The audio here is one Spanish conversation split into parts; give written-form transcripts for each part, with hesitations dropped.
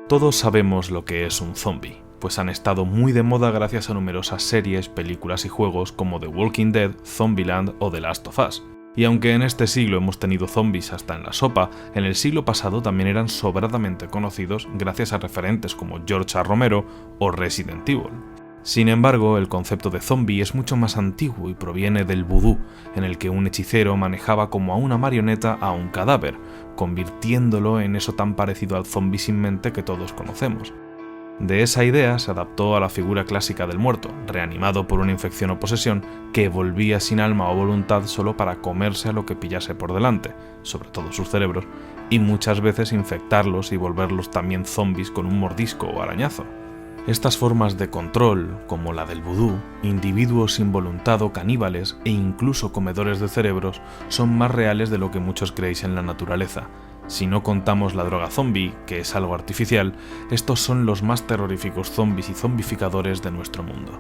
Todos sabemos lo que es un zombie, pues han estado muy de moda gracias a numerosas series, películas y juegos como The Walking Dead, Zombieland o The Last of Us. Y aunque en este siglo hemos tenido zombies hasta en la sopa, en el siglo pasado también eran sobradamente conocidos gracias a referentes como George A. Romero o Resident Evil. Sin embargo, el concepto de zombie es mucho más antiguo y proviene del vudú, en el que un hechicero manejaba como a una marioneta a un cadáver, convirtiéndolo en eso tan parecido al zombie sin mente que todos conocemos. De esa idea se adaptó a la figura clásica del muerto, reanimado por una infección o posesión, que volvía sin alma o voluntad solo para comerse a lo que pillase por delante, sobre todo sus cerebros, y muchas veces infectarlos y volverlos también zombies con un mordisco o arañazo. Estas formas de control, como la del vudú, individuos sin voluntad o caníbales e incluso comedores de cerebros, son más reales de lo que muchos creéis en la naturaleza. Si no contamos la droga zombie, que es algo artificial, estos son los más terroríficos zombies y zombificadores de nuestro mundo.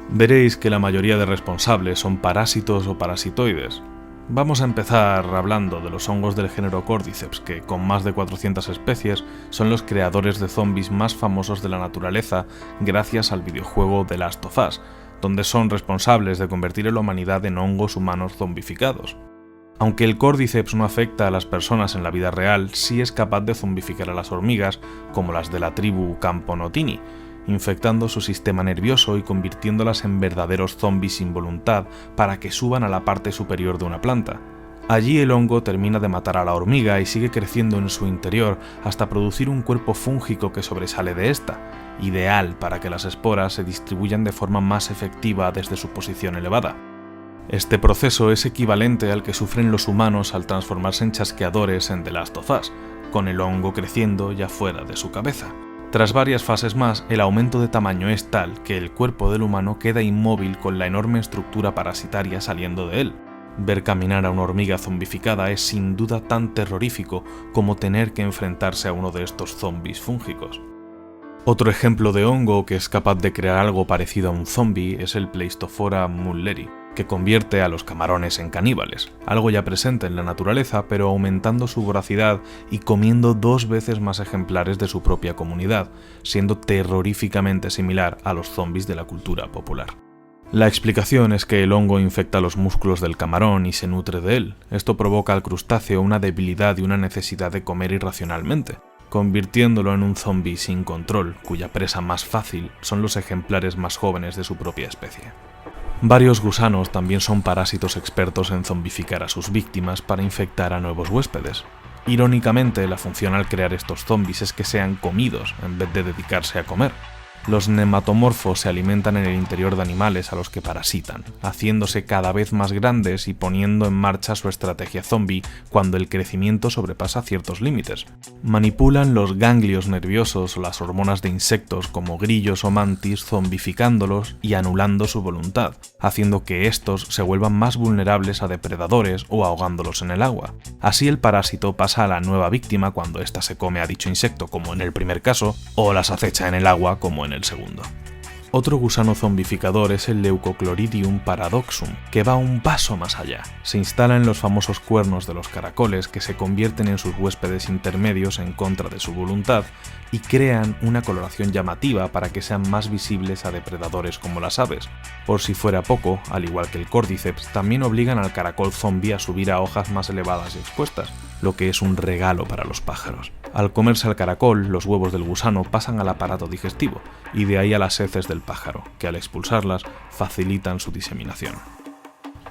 Veréis que la mayoría de responsables son parásitos o parasitoides. Vamos a empezar hablando de los hongos del género Cordyceps, que con más de 400 especies son los creadores de zombies más famosos de la naturaleza gracias al videojuego The Last of Us, donde son responsables de convertir a la humanidad en hongos humanos zombificados. Aunque el Cordyceps no afecta a las personas en la vida real, sí es capaz de zombificar a las hormigas, como las de la tribu Camponotini, infectando su sistema nervioso y convirtiéndolas en verdaderos zombies sin voluntad para que suban a la parte superior de una planta. Allí el hongo termina de matar a la hormiga y sigue creciendo en su interior hasta producir un cuerpo fúngico que sobresale de esta, ideal para que las esporas se distribuyan de forma más efectiva desde su posición elevada. Este proceso es equivalente al que sufren los humanos al transformarse en chasqueadores en The Last of Us, con el hongo creciendo ya fuera de su cabeza. Tras varias fases más, el aumento de tamaño es tal que el cuerpo del humano queda inmóvil con la enorme estructura parasitaria saliendo de él. Ver caminar a una hormiga zombificada es sin duda tan terrorífico como tener que enfrentarse a uno de estos zombies fúngicos. Otro ejemplo de hongo que es capaz de crear algo parecido a un zombie es el Pleistophoria mulleri, que convierte a los camarones en caníbales, algo ya presente en la naturaleza pero aumentando su voracidad y comiendo 2 veces más ejemplares de su propia comunidad, siendo terroríficamente similar a los zombies de la cultura popular. La explicación es que el hongo infecta los músculos del camarón y se nutre de él. Esto provoca al crustáceo una debilidad y una necesidad de comer irracionalmente, convirtiéndolo en un zombie sin control, cuya presa más fácil son los ejemplares más jóvenes de su propia especie. Varios gusanos también son parásitos expertos en zombificar a sus víctimas para infectar a nuevos huéspedes. Irónicamente, la función al crear estos zombies es que sean comidos en vez de dedicarse a comer. Los nematomorfos se alimentan en el interior de animales a los que parasitan, haciéndose cada vez más grandes y poniendo en marcha su estrategia zombie cuando el crecimiento sobrepasa ciertos límites. Manipulan los ganglios nerviosos o las hormonas de insectos como grillos o mantis, zombificándolos y anulando su voluntad, haciendo que estos se vuelvan más vulnerables a depredadores o ahogándolos en el agua. Así el parásito pasa a la nueva víctima cuando ésta se come a dicho insecto, como en el primer caso, o las acecha en el agua, como en el segundo. Otro gusano zombificador es el Leucochloridium paradoxum, que va un paso más allá. Se instala en los famosos cuernos de los caracoles que se convierten en sus huéspedes intermedios en contra de su voluntad y crean una coloración llamativa para que sean más visibles a depredadores como las aves. Por si fuera poco, al igual que el Cordyceps, también obligan al caracol zombie a subir a hojas más elevadas y expuestas, lo que es un regalo para los pájaros. Al comerse al caracol, los huevos del gusano pasan al aparato digestivo, y de ahí a las heces del pájaro, que al expulsarlas facilitan su diseminación.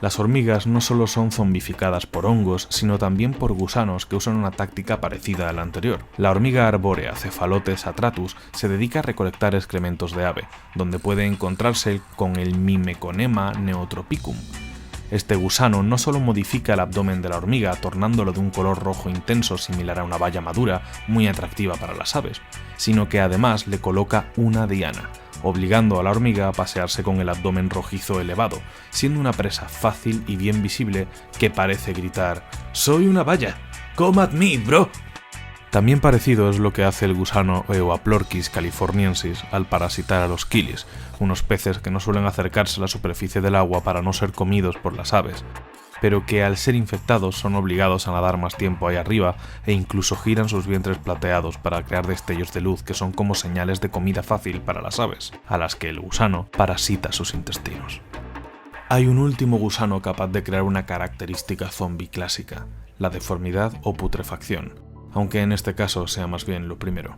Las hormigas no solo son zombificadas por hongos, sino también por gusanos que usan una táctica parecida a la anterior. La hormiga arbórea Cephalotes atratus se dedica a recolectar excrementos de ave, donde puede encontrarse con el Mimeconema neotropicum. Este gusano no solo modifica el abdomen de la hormiga, tornándolo de un color rojo intenso similar a una baya madura, muy atractiva para las aves, sino que además le coloca una diana, obligando a la hormiga a pasearse con el abdomen rojizo elevado, siendo una presa fácil y bien visible que parece gritar «¡Soy una baya! ¡Come at me, bro!». También parecido es lo que hace el gusano Euaplorchis californiensis al parasitar a los quilis, unos peces que no suelen acercarse a la superficie del agua para no ser comidos por las aves. pero que al ser infectados son obligados a nadar más tiempo ahí arriba e incluso giran sus vientres plateados para crear destellos de luz que son como señales de comida fácil para las aves, a las que el gusano parasita sus intestinos. Hay un último gusano capaz de crear una característica zombie clásica, la deformidad o putrefacción, aunque en este caso sea más bien lo primero.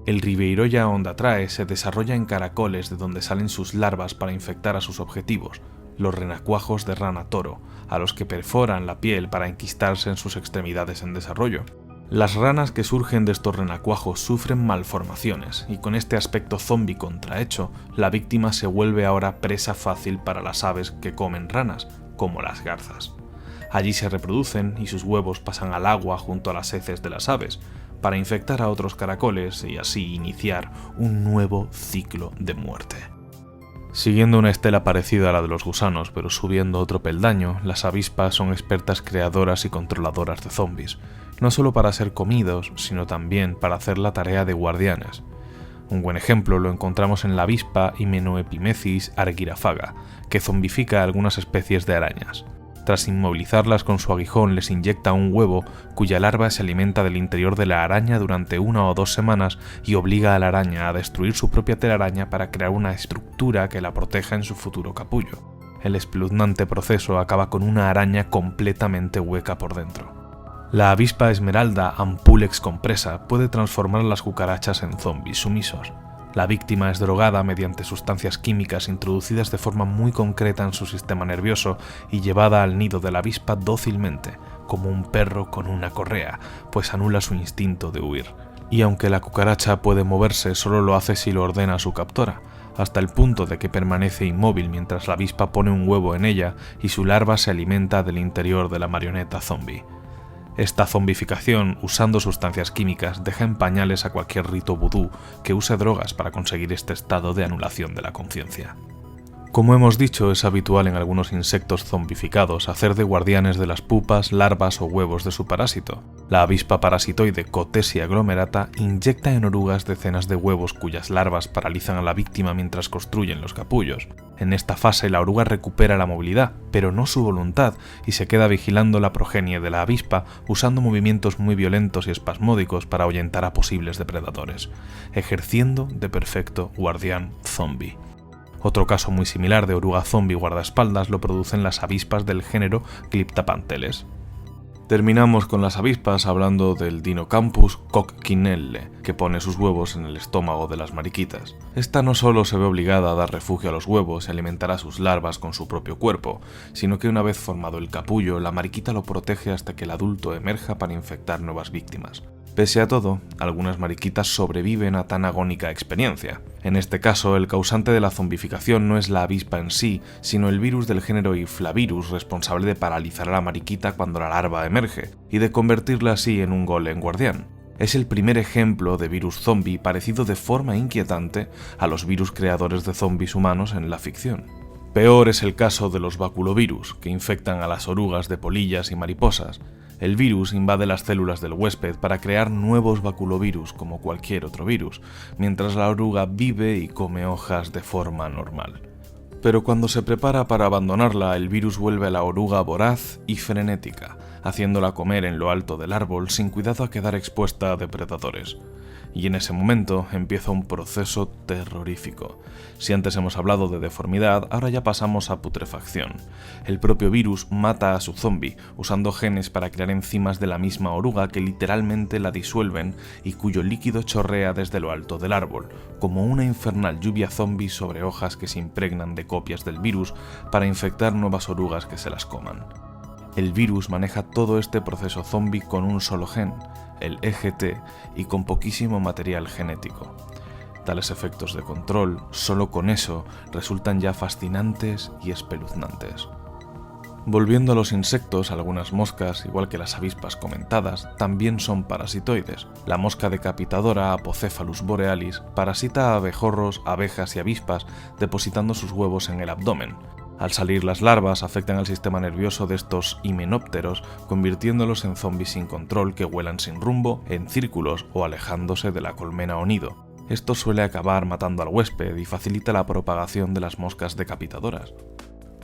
El Ribeiroia ondatrae se desarrolla en caracoles de donde salen sus larvas para infectar a sus objetivos, los renacuajos de rana toro, a los que perforan la piel para enquistarse en sus extremidades en desarrollo. Las ranas que surgen de estos renacuajos sufren malformaciones, y con este aspecto zombie contrahecho, la víctima se vuelve ahora presa fácil para las aves que comen ranas, como las garzas. Allí se reproducen y sus huevos pasan al agua junto a las heces de las aves, para infectar a otros caracoles y así iniciar un nuevo ciclo de muerte. Siguiendo una estela parecida a la de los gusanos, pero subiendo otro peldaño, las avispas son expertas creadoras y controladoras de zombies, no solo para ser comidos, sino también para hacer la tarea de guardianes. Un buen ejemplo lo encontramos en la avispa Hymenopimethys argyrafaga, que zombifica a algunas especies de arañas. Tras inmovilizarlas con su aguijón, les inyecta un huevo cuya larva se alimenta del interior de la araña durante 1 o 2 semanas y obliga a la araña a destruir su propia telaraña para crear una estructura que la proteja en su futuro capullo. El espeluznante proceso acaba con una araña completamente hueca por dentro. La avispa esmeralda Ampulex compressa puede transformar a las cucarachas en zombies sumisos. La víctima es drogada mediante sustancias químicas introducidas de forma muy concreta en su sistema nervioso y llevada al nido de la avispa dócilmente, como un perro con una correa, pues anula su instinto de huir. Y aunque la cucaracha puede moverse, solo lo hace si lo ordena su captora, hasta el punto de que permanece inmóvil mientras la avispa pone un huevo en ella y su larva se alimenta del interior de la marioneta zombie. Esta zombificación, usando sustancias químicas, deja en pañales a cualquier rito vudú que use drogas para conseguir este estado de anulación de la conciencia. Como hemos dicho, es habitual en algunos insectos zombificados hacer de guardianes de las pupas, larvas o huevos de su parásito. La avispa parasitoide Cotesia glomerata inyecta en orugas decenas de huevos cuyas larvas paralizan a la víctima mientras construyen los capullos. En esta fase la oruga recupera la movilidad, pero no su voluntad, y se queda vigilando la progenie de la avispa usando movimientos muy violentos y espasmódicos para ahuyentar a posibles depredadores, ejerciendo de perfecto guardián zombie. Otro caso muy similar de oruga zombie guardaespaldas lo producen las avispas del género Glyptapanteles. Terminamos con las avispas hablando del Dinocampus coccinelle, que pone sus huevos en el estómago de las mariquitas. Esta no solo se ve obligada a dar refugio a los huevos y alimentar a sus larvas con su propio cuerpo, sino que una vez formado el capullo, la mariquita lo protege hasta que el adulto emerja para infectar nuevas víctimas. Pese a todo, algunas mariquitas sobreviven a tan agónica experiencia. En este caso, el causante de la zombificación no es la avispa en sí, sino el virus del género Iflavirus responsable de paralizar a la mariquita cuando la larva emerge, y de convertirla así en un golem guardián. Es el primer ejemplo de virus zombie parecido de forma inquietante a los virus creadores de zombies humanos en la ficción. Peor es el caso de los baculovirus, que infectan a las orugas de polillas y mariposas. El virus invade las células del huésped para crear nuevos baculovirus como cualquier otro virus, mientras la oruga vive y come hojas de forma normal. Pero cuando se prepara para abandonarla, el virus vuelve a la oruga voraz y frenética, haciéndola comer en lo alto del árbol sin cuidado a quedar expuesta a depredadores. Y en ese momento empieza un proceso terrorífico. Si antes hemos hablado de deformidad, ahora ya pasamos a putrefacción. El propio virus mata a su zombie, usando genes para crear enzimas de la misma oruga que literalmente la disuelven y cuyo líquido chorrea desde lo alto del árbol, como una infernal lluvia zombie sobre hojas que se impregnan de copias del virus para infectar nuevas orugas que se las coman. El virus maneja todo este proceso zombie con un solo gen, el EGT, y con poquísimo material genético. Tales efectos de control, solo con eso, resultan ya fascinantes y espeluznantes. Volviendo a los insectos, algunas moscas, igual que las avispas comentadas, también son parasitoides. La mosca decapitadora Apocephalus borealis parasita a abejorros, abejas y avispas, depositando sus huevos en el abdomen. Al salir las larvas afectan al sistema nervioso de estos himenópteros, convirtiéndolos en zombies sin control que vuelan sin rumbo, en círculos o alejándose de la colmena o nido. Esto suele acabar matando al huésped y facilita la propagación de las moscas decapitadoras.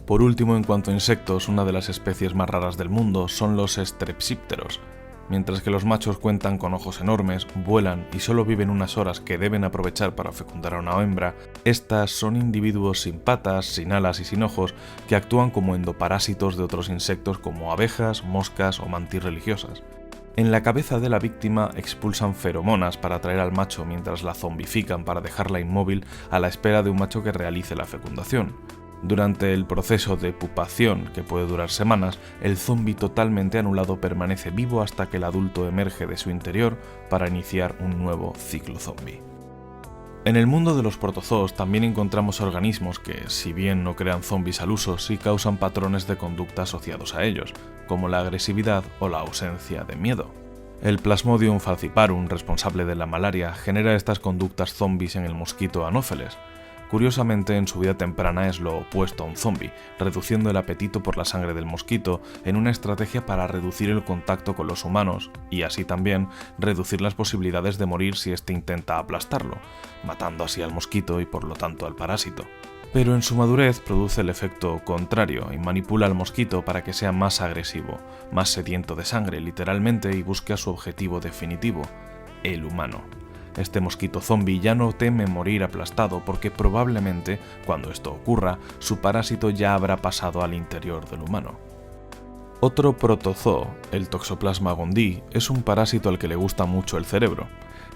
Por último, en cuanto a insectos, una de las especies más raras del mundo son los strepsípteros. Mientras que los machos cuentan con ojos enormes, vuelan y solo viven unas horas que deben aprovechar para fecundar a una hembra, estas son individuos sin patas, sin alas y sin ojos que actúan como endoparásitos de otros insectos como abejas, moscas o mantis religiosas. En la cabeza de la víctima expulsan feromonas para atraer al macho mientras la zombifican para dejarla inmóvil a la espera de un macho que realice la fecundación. Durante el proceso de pupación, que puede durar semanas, el zombi totalmente anulado permanece vivo hasta que el adulto emerge de su interior para iniciar un nuevo ciclo zombi. En el mundo de los protozoos también encontramos organismos que, si bien no crean zombis al uso, sí causan patrones de conducta asociados a ellos, como la agresividad o la ausencia de miedo. El Plasmodium falciparum, responsable de la malaria, genera estas conductas zombis en el mosquito Anopheles. Curiosamente, en su vida temprana es lo opuesto a un zombi, reduciendo el apetito por la sangre del mosquito en una estrategia para reducir el contacto con los humanos y así también reducir las posibilidades de morir si éste intenta aplastarlo, matando así al mosquito y por lo tanto al parásito. Pero en su madurez produce el efecto contrario y manipula al mosquito para que sea más agresivo, más sediento de sangre literalmente y busque a su objetivo definitivo, el humano. Este mosquito zombi ya no teme morir aplastado porque probablemente, cuando esto ocurra, su parásito ya habrá pasado al interior del humano. Otro protozoo, el Toxoplasma gondii, es un parásito al que le gusta mucho el cerebro.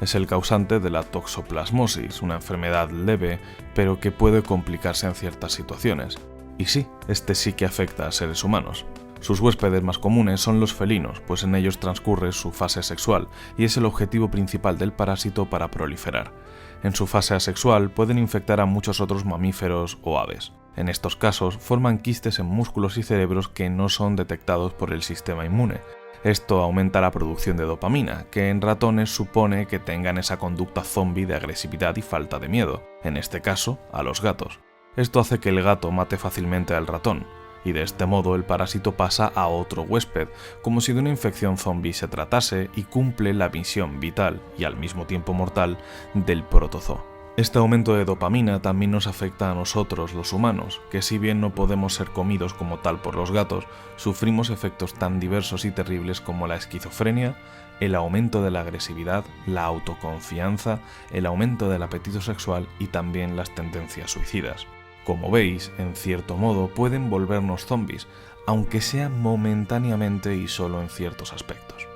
Es el causante de la toxoplasmosis, una enfermedad leve, pero que puede complicarse en ciertas situaciones. Y sí, este sí que afecta a seres humanos. Sus huéspedes más comunes son los felinos, pues en ellos transcurre su fase sexual y es el objetivo principal del parásito para proliferar. En su fase asexual pueden infectar a muchos otros mamíferos o aves. En estos casos forman quistes en músculos y cerebros que no son detectados por el sistema inmune. Esto aumenta la producción de dopamina, que en ratones supone que tengan esa conducta zombie de agresividad y falta de miedo, en este caso a los gatos. Esto hace que el gato mate fácilmente al ratón. Y de este modo el parásito pasa a otro huésped, como si de una infección zombie se tratase y cumple la misión vital y al mismo tiempo mortal del protozoo. Este aumento de dopamina también nos afecta a nosotros los humanos, que si bien no podemos ser comidos como tal por los gatos, sufrimos efectos tan diversos y terribles como la esquizofrenia, el aumento de la agresividad, la autoconfianza, el aumento del apetito sexual y también las tendencias suicidas. Como veis, en cierto modo pueden volvernos zombies, aunque sea momentáneamente y solo en ciertos aspectos.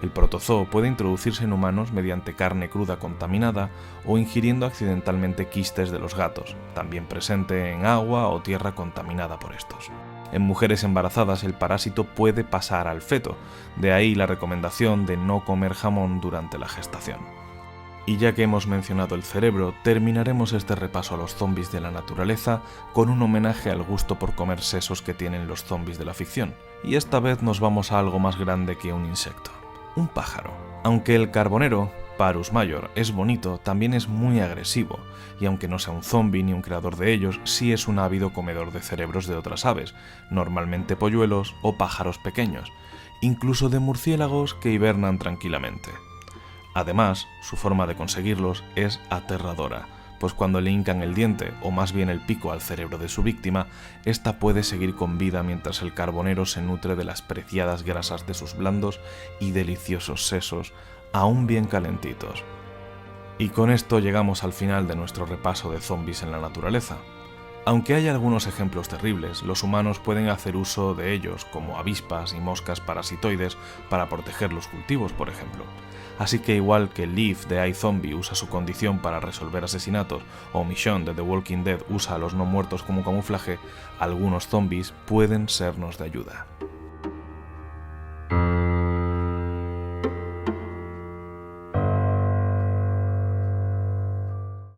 El protozoo puede introducirse en humanos mediante carne cruda contaminada o ingiriendo accidentalmente quistes de los gatos, también presente en agua o tierra contaminada por estos. En mujeres embarazadas el parásito puede pasar al feto, de ahí la recomendación de no comer jamón durante la gestación. Y ya que hemos mencionado el cerebro, terminaremos este repaso a los zombies de la naturaleza con un homenaje al gusto por comer sesos que tienen los zombies de la ficción. Y esta vez nos vamos a algo más grande que un insecto, un pájaro. Aunque el carbonero, Parus major, es bonito, también es muy agresivo, y aunque no sea un zombie ni un creador de ellos, sí es un ávido comedor de cerebros de otras aves, normalmente polluelos o pájaros pequeños, incluso de murciélagos que hibernan tranquilamente. Además, su forma de conseguirlos es aterradora, pues cuando le hincan el diente, o más bien el pico al cerebro de su víctima, ésta puede seguir con vida mientras el carbonero se nutre de las preciadas grasas de sus blandos y deliciosos sesos, aún bien calentitos. Y con esto llegamos al final de nuestro repaso de zombies en la naturaleza. Aunque hay algunos ejemplos terribles, los humanos pueden hacer uso de ellos, como avispas y moscas parasitoides, para proteger los cultivos, por ejemplo. Así que igual que Leaf de iZombie usa su condición para resolver asesinatos, o Michonne de The Walking Dead usa a los no muertos como camuflaje, algunos zombies pueden sernos de ayuda.